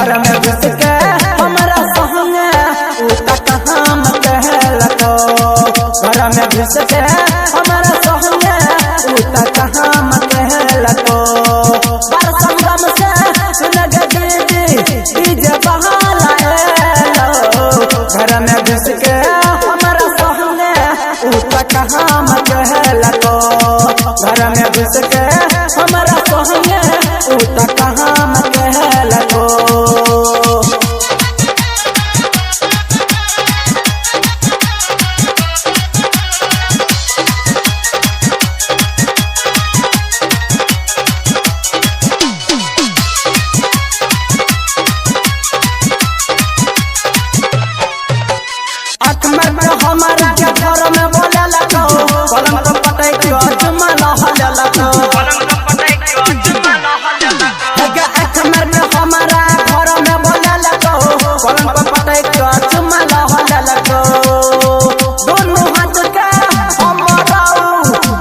घर में घुस के हमारा संगे उता कहाँ में कहलको। घर में घुस के हमारा संगे उता कहाँ में कहलको। बार संगम से लगे दीदी डीजे बहाला एलो। घर में घुस के हमारा संगे उता कहाँ में कहलको। घर में घुस के हमारा संगे उता कहाँ में कहलको। हमारा के घर में बोले लगो पलंग तो पटै के जुम्मा लहले लगो। हमारा घर में बोले लगो पलंग तो पटै के जुम्मा लहले लगो। दोनों हाथ के हमारा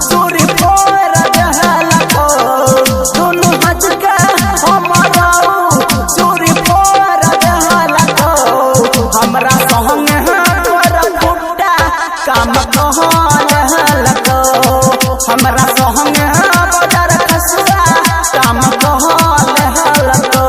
चूड़ी फोड़ दे लगो। दोनों हाथ के हमारा चूड़ी फोड़ दे लगो। हमरा संगे काम कहलको। हमरा संगे बदर खसुआ काम कहलको।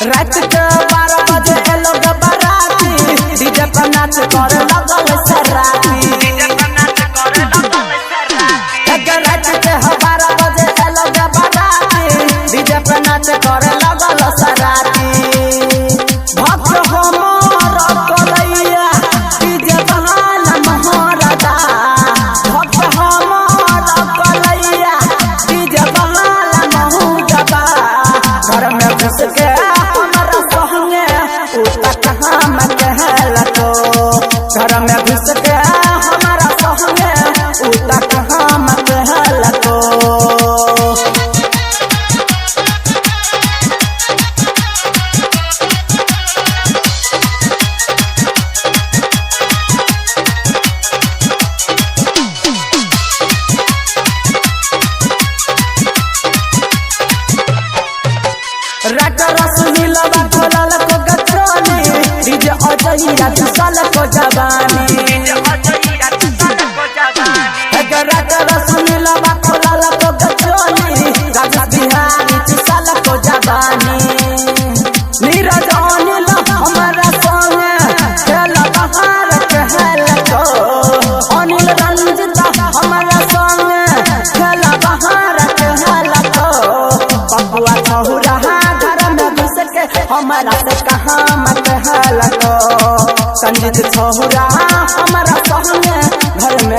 रात के 12 बजे एलो बाराती डीजे पर नाच करे लगल सराती। रात के 12 बजे एलो बाराती डीजे पर नाच करे लगल सराती। भक्त हमर कलैया डीजे बहाना महरदा। भक्त हमर कलैया डीजे बहाना महरदा। घर में घुस के हमारा संगे उता कहाँ में कहलको। घर में घुस के हमारा संगे उता कहाँ में कहलको। रात रसगुल्ला खोलल को गचोली डीजे अजइया चल को जवानी। रात रसगुल्ला खोलल को गचोली राजा बिहारी चल को जवानी। नीरज अनिल हमारा संगे खेल बहार कहलको। अनिल रंजित हमारा संगे खेल बहार कहलको। बबुआ छहुरा हमारा से कहाँ में कहलको। संजीत छहुरा हमारा संगे घर में